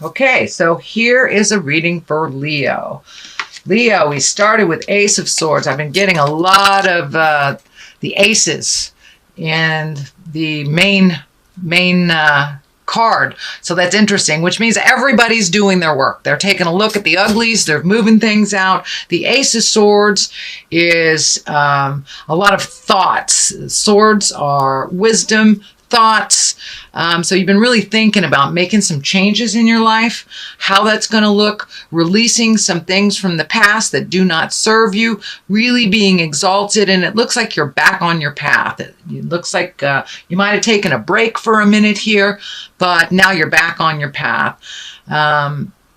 Okay, so here is a reading for Leo. Leo, we started with Ace of Swords. I've been getting a lot of the aces and the main card. So that's interesting, which means everybody's doing their work. They're taking a look at the uglies. They're moving things out. The Ace of Swords is a lot of thoughts. Swords are wisdom, thoughts. So you've been really thinking about making some changes in your life, how that's going to look, releasing some things from the past that do not serve you, really being exalted. And it looks like you're back on your path. It looks like you might have taken a break for a minute here, but now you're back on your path.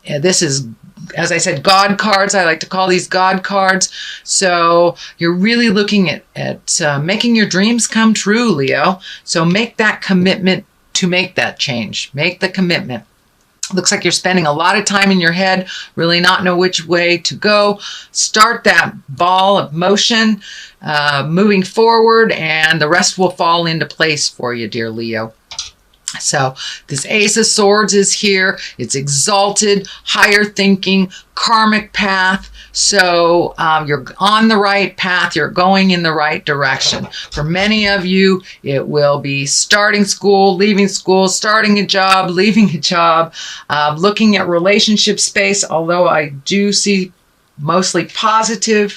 This is, as I said, God cards. I like to call these God cards. So you're really looking at making your dreams come true, Leo. So make that commitment to make that change. Make the commitment. Looks like you're spending a lot of time in your head, really not know which way to go. Start that ball of motion, moving forward, and the rest will fall into place for you, dear Leo. So this Ace of Swords is here. It's exalted, higher thinking, karmic path. So you're on the right path. You're going in the right direction. For many of you, it will be starting school, leaving school, starting a job, leaving a job, looking at relationship space, although I do see mostly positive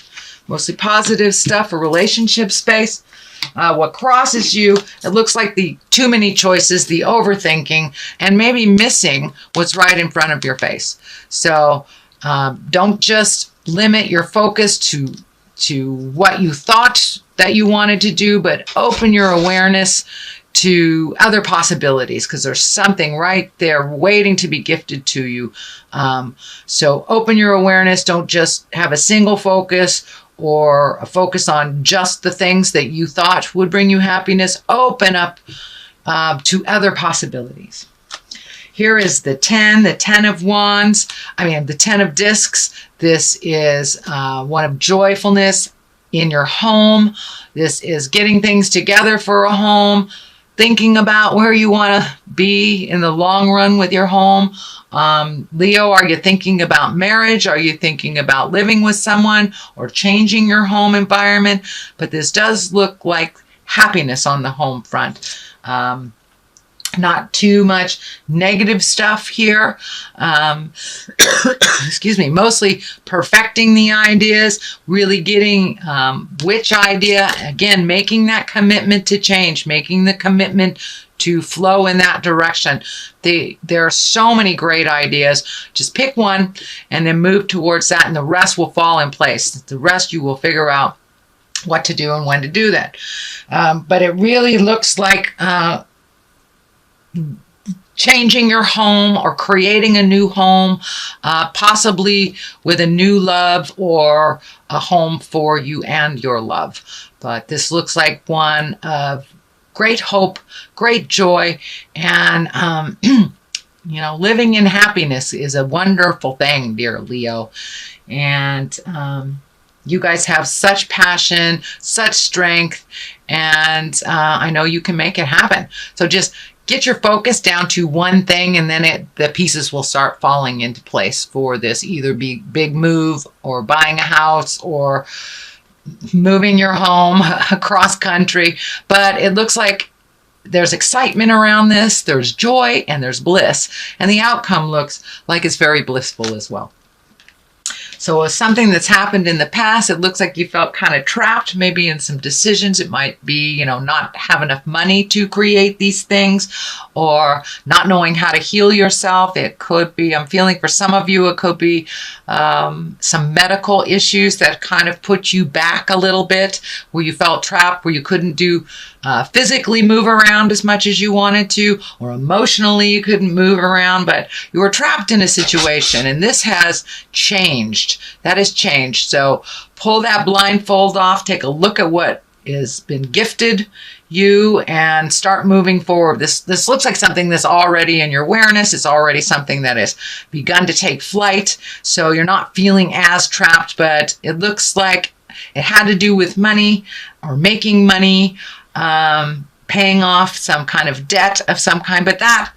stuff for relationship space. What crosses you, it looks like the too many choices, the overthinking, and maybe missing what's right in front of your face. So don't just limit your focus to what you thought that you wanted to do, but open your awareness to other possibilities, because there's something right there waiting to be gifted to you. So open your awareness. Don't just have a single focus or a focus on just the things that you thought would bring you happiness. Open up to other possibilities. Here is the 10 of Wands. The 10 of Discs. This is one of joyfulness in your home. This is getting things together for a home, thinking about where you want to be in the long run with your home. Leo, are you thinking about marriage? Are you thinking about living with someone or changing your home environment? But this does look like happiness on the home front. Not too much negative stuff here. Excuse me. Mostly perfecting the ideas, really getting which idea, again, making that commitment to change, making the commitment to flow in that direction. There are so many great ideas. Just pick one and then move towards that, and the rest will fall in place. The rest you will figure out what to do and when to do that. But it really looks like changing your home or creating a new home, possibly with a new love or a home for you and your love. But this looks like one of great hope, great joy, and living in happiness is a wonderful thing, dear Leo. And you guys have such passion, such strength, and I know you can make it happen. So just get your focus down to one thing, and then the pieces will start falling into place for this either big move or buying a house or moving your home across country. But it looks like there's excitement around this, there's joy, and there's bliss. And the outcome looks like it's very blissful as well. So something that's happened in the past, it looks like you felt kind of trapped maybe in some decisions. It might be, not have enough money to create these things, or not knowing how to heal yourself. It could be, I'm feeling for some of you, it could be some medical issues that kind of put you back a little bit, where you felt trapped, where you couldn't physically move around as much as you wanted to, or emotionally you couldn't move around, but you were trapped in a situation, and this has changed. That has changed. So pull that blindfold off, take a look at what has been gifted you, and start moving forward. This looks like something that's already in your awareness. It's already something that has begun to take flight. So you're not feeling as trapped, but it looks like it had to do with money or making money, paying off some kind of debt of some kind. But that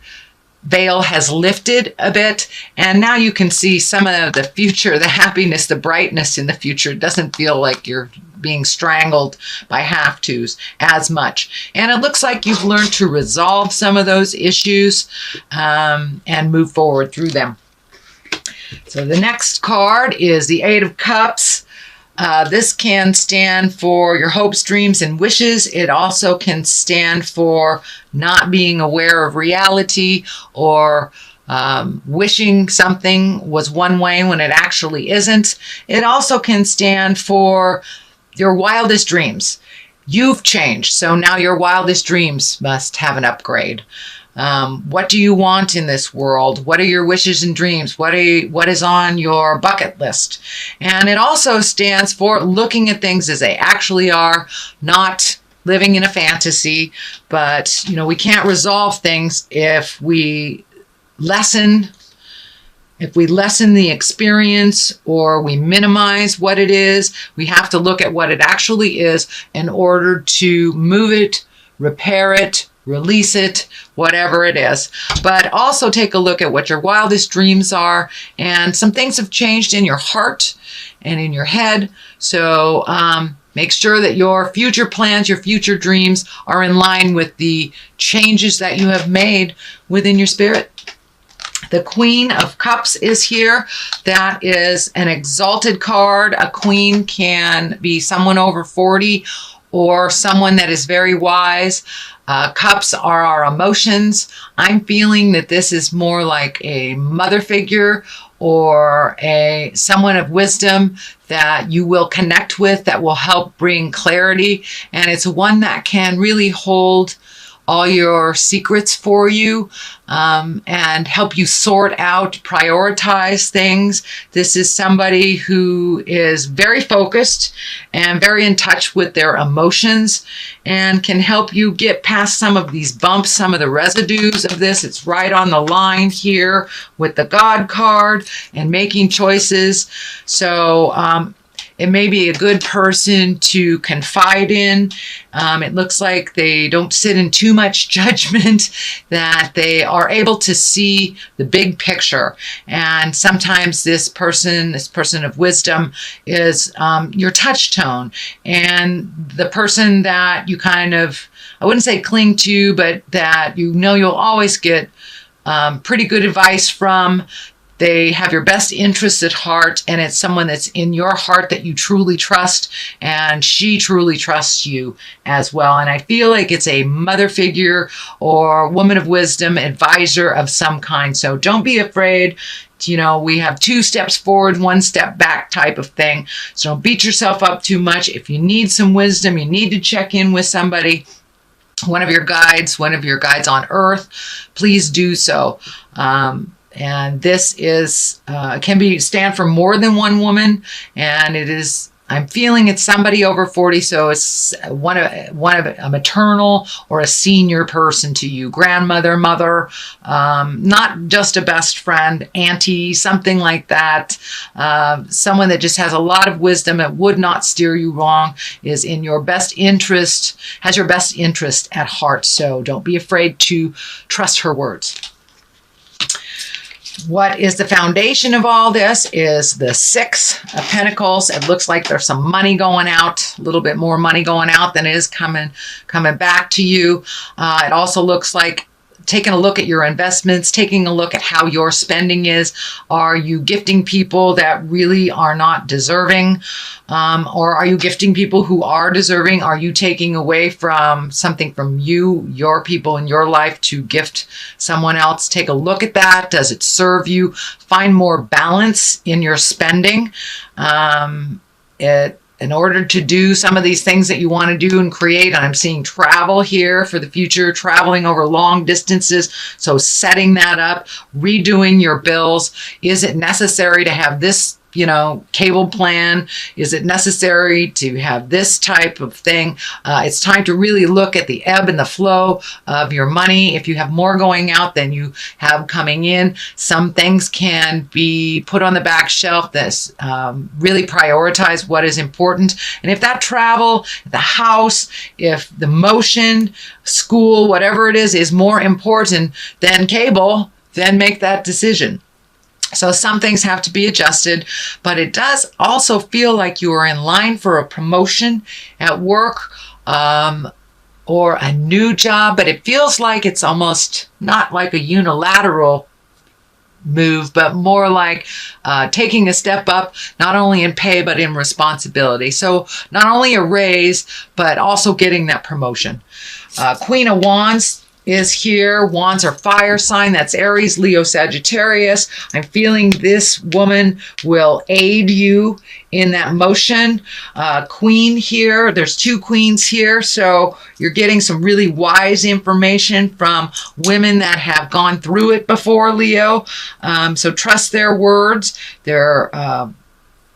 veil has lifted a bit, and now you can see some of the future, the happiness, the brightness in the future. It doesn't feel like you're being strangled by have-tos as much. And it looks like you've learned to resolve some of those issues and move forward through them. So the next card is the Eight of Cups. This can stand for your hopes, dreams, and wishes. It also can stand for not being aware of reality, or wishing something was one way when it actually isn't. It also can stand for your wildest dreams. You've changed, so now your wildest dreams must have an upgrade. What do you want in this world? What are your wishes and dreams? What is on your bucket list? And it also stands for looking at things as they actually are, not living in a fantasy. But, we can't resolve things if we lessen the experience, or we minimize what it is. We have to look at what it actually is in order to move it, repair it, release it, whatever it is. But also take a look at what your wildest dreams are. And some things have changed in your heart and in your head. So make sure that your future plans, your future dreams are in line with the changes that you have made within your spirit. The Queen of Cups is here. That is an exalted card. A queen can be someone over 40 or someone that is very wise. Cups are our emotions. I'm feeling that this is more like a mother figure or someone of wisdom that you will connect with, that will help bring clarity. And it's one that can really hold all your secrets for you and help you sort out, prioritize things. This is somebody who is very focused and very in touch with their emotions and can help you get past some of these bumps, some of the residues of this. It's right on the line here with the God card and making choices. So it may be a good person to confide in. It looks like they don't sit in too much judgment, that they are able to see the big picture. And sometimes this person of wisdom is your touch tone, and the person that you kind of, I wouldn't say cling to, but that you'll always get pretty good advice from. They have your best interests at heart, and it's someone that's in your heart that you truly trust, and she truly trusts you as well. And I feel like it's a mother figure or woman of wisdom, advisor of some kind. So don't be afraid. We have 2 steps forward, 1 step back type of thing. So don't beat yourself up too much. If you need some wisdom, you need to check in with somebody, one of your guides on earth, please do so. And this is can stand for more than one woman, and it is. I'm feeling it's somebody over 40, so it's one of a maternal or a senior person to you, grandmother, mother, not just a best friend, auntie, something like that. Someone that just has a lot of wisdom and would not steer you wrong, is in your best interest, has your best interest at heart. So don't be afraid to trust her words. What is the foundation of all this is the 6 of Pentacles. It looks like there's some money going out, a little bit more money going out than is coming back to you. It also looks like taking a look at your investments, taking a look at how your spending is. Are you gifting people that really are not deserving? Or are you gifting people who are deserving? Are you taking away from something from you, your people in your life, to gift someone else? Take a look at that. Does it serve you? Find more balance in your spending. In order to do some of these things that you want to do and create. And I'm seeing travel here for the future, traveling over long distances. So setting that up, redoing your bills. Is it necessary to have this cable plan? Is it necessary to have this type of thing? It's time to really look at the ebb and the flow of your money. If you have more going out than you have coming in, some things can be put on the back shelf. That's really prioritize what is important. And if that travel, the house, if the motion, school, whatever it is more important than cable, then make that decision. So some things have to be adjusted, but it does also feel like you are in line for a promotion at work, or a new job, but it feels like it's almost not like a unilateral move, but more like taking a step up, not only in pay, but in responsibility. So not only a raise, but also getting that promotion. Queen of Wands is here. Wands are fire sign. That's Aries, Leo, Sagittarius. I'm feeling this woman will aid you in that motion. Queen here. There's 2 queens here. So you're getting some really wise information from women that have gone through it before, Leo. So trust their words.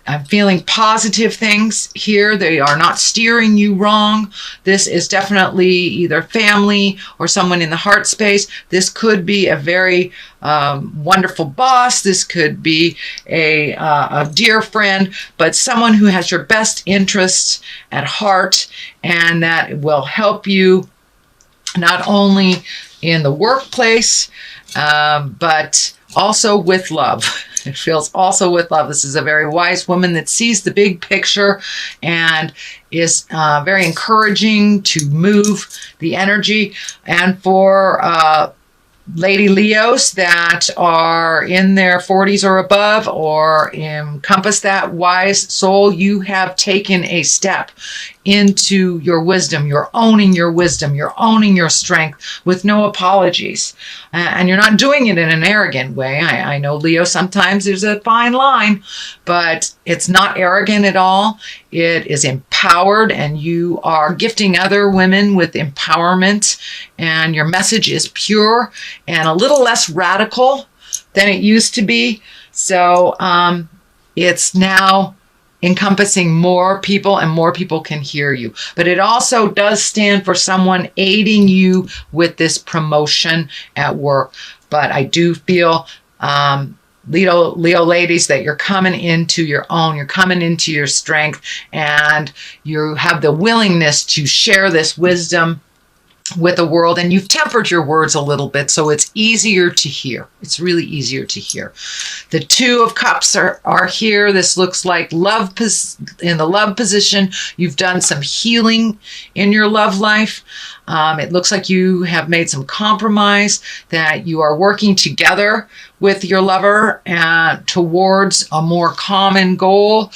I'm feeling positive things here. They are not steering you wrong. This is definitely either family or someone in the heart space. This could be a very wonderful boss. This could be a dear friend, but someone who has your best interests at heart and that will help you not only in the workplace, but also with love. It feels also with love. This is a very wise woman that sees the big picture and is very encouraging to move the energy. And for Lady Leos that are in their 40s or above or encompass that wise soul, you have taken a step into your wisdom. You're owning your wisdom. You're owning your strength with no apologies. And you're not doing it in an arrogant way. I know, Leo, sometimes there's a fine line, but it's not arrogant at all. It is empowered, and you are gifting other women with empowerment, and your message is pure and a little less radical than it used to be. So it's now encompassing more people, and more people can hear you. But it also does stand for someone aiding you with this promotion at work. But I do feel, Leo ladies, that you're coming into your own, you're coming into your strength, and you have the willingness to share this wisdom with the world, and you've tempered your words a little bit, so it's easier to hear. It's really easier to hear. The 2 of Cups are here. This looks like love in the love position. You've done some healing in your love life. It looks like you have made some compromise, that you are working together with your lover towards a more common goal.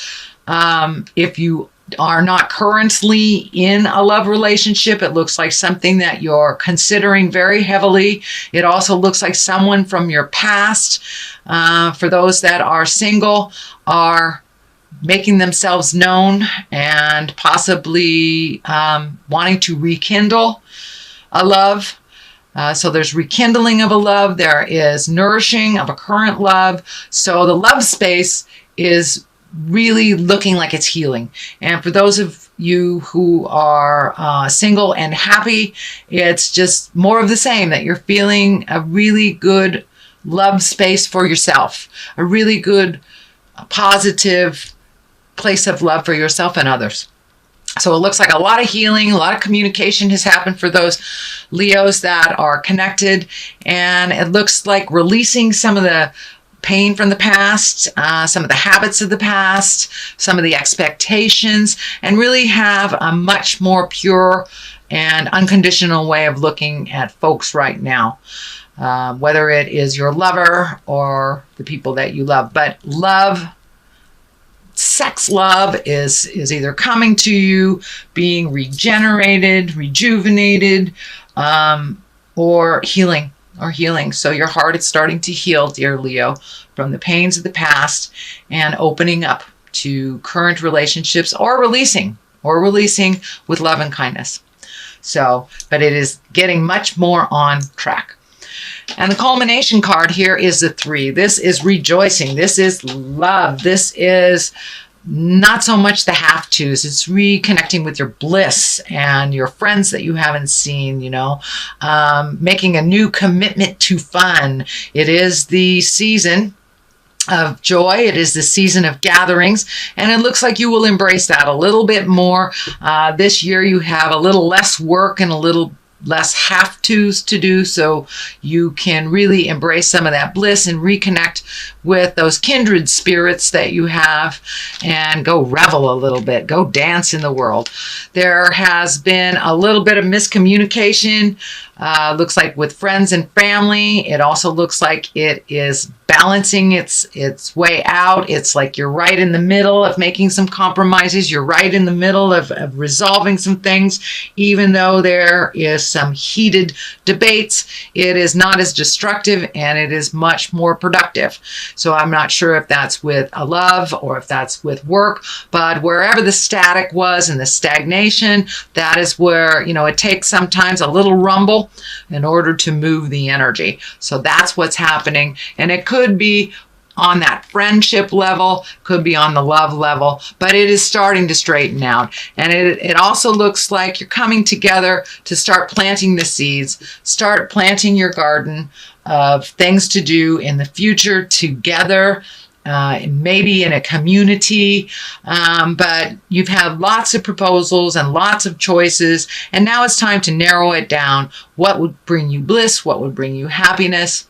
If you are not currently in a love relationship, it looks like something that you're considering very heavily. It also looks like someone from your past, for those that are single, are making themselves known and possibly wanting to rekindle a love. So there's rekindling of a love. There is nourishing of a current love. So the love space is really looking like it's healing. And for those of you who are single and happy, it's just more of the same, that you're feeling a really good love space for yourself, a really good positive place of love for yourself and others. So it looks like a lot of healing, a lot of communication has happened for those Leos that are connected. And it looks like releasing some of the pain from the past, some of the habits of the past, some of the expectations, and really have a much more pure and unconditional way of looking at folks right now, whether it is your lover or the people that you love. But love, sex love is either coming to you, being regenerated, rejuvenated, or healing. So your heart is starting to heal, dear Leo, from the pains of the past and opening up to current relationships, or releasing with love and kindness. So, but it is getting much more on track. And the culmination card here is the 3. This is rejoicing. This is love. This is not so much the have-tos. It's reconnecting with your bliss and your friends that you haven't seen, making a new commitment to fun. It is the season of joy. It is the season of gatherings, and it looks like you will embrace that a little bit more. This year you have a little less work and a little less have-tos to do, so you can really embrace some of that bliss and reconnect with those kindred spirits that you have and go revel a little bit, go dance in the world. There has been a little bit of miscommunication, looks like with friends and family. It also looks like it is balancing its way out. It's like you're right in the middle of making some compromises. You're right in the middle of resolving some things, even though there is some heated debates. It is not as destructive and it is much more productive. So I'm not sure if that's with a love or if that's with work, but wherever the static was and the stagnation, that is where, it takes sometimes a little rumble in order to move the energy. So that's what's happening. And it could be on that friendship level, could be on the love level, but it is starting to straighten out. And it also looks like you're coming together to start planting the seeds, start planting your garden of things to do in the future together, maybe in a community, but you've had lots of proposals and lots of choices, and now it's time to narrow it down. What would bring you bliss? What would bring you happiness?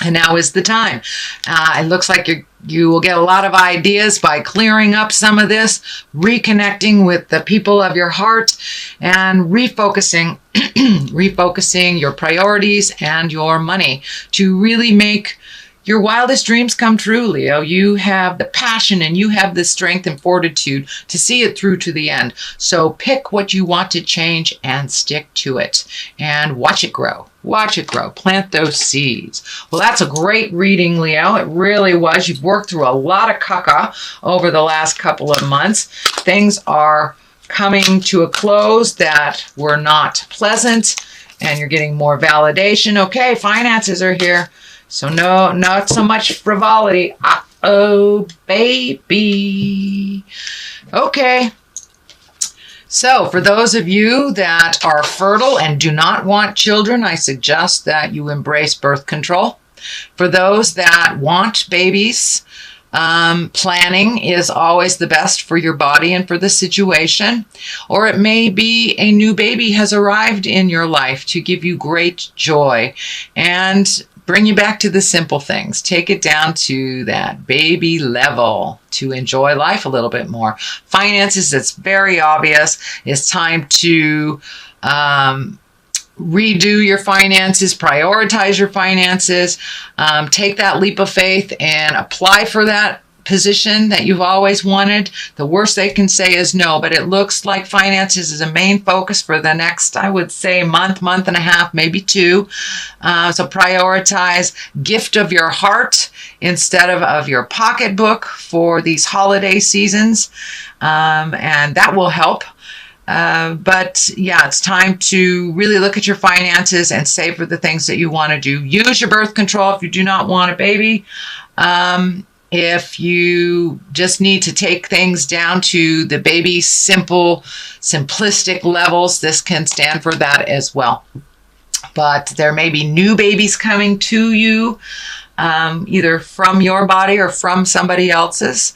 And now is the time. It looks like you will get a lot of ideas by clearing up some of this, reconnecting with the people of your heart, and refocusing your priorities and your money to really make your wildest dreams come true, Leo. You have the passion and you have the strength and fortitude to see it through to the end. So pick what you want to change and stick to it and watch it grow. Watch it grow. Plant those seeds. Well, that's a great reading, Leo. It really was. You've worked through a lot of caca over the last couple of months. Things are coming to a close that were not pleasant, and you're getting more validation. Okay, finances are here. So no, not so much frivolity. Uh-oh, baby. Okay. So for those of you that are fertile and do not want children, I suggest that you embrace birth control. For those that want babies, planning is always the best for your body and for the situation. Or it may be a new baby has arrived in your life to give you great joy and bring you back to the simple things. Take it down to that baby level to enjoy life a little bit more. Finances, it's very obvious. It's time to redo your finances, prioritize your finances, take that leap of faith and apply for that position that you've always wanted. The worst they can say is no, but it looks like finances is a main focus for the next, I would say, month and a half, maybe 2. So prioritize gift of your heart instead of your pocketbook for these holiday seasons, and that will help. But yeah, it's time to really look at your finances and save for the things that you want to do. Use your birth control if you do not want a baby. If you just need to take things down to the baby simplistic levels, this can stand for that as well. But there may be new babies coming to you, either from your body or from somebody else's.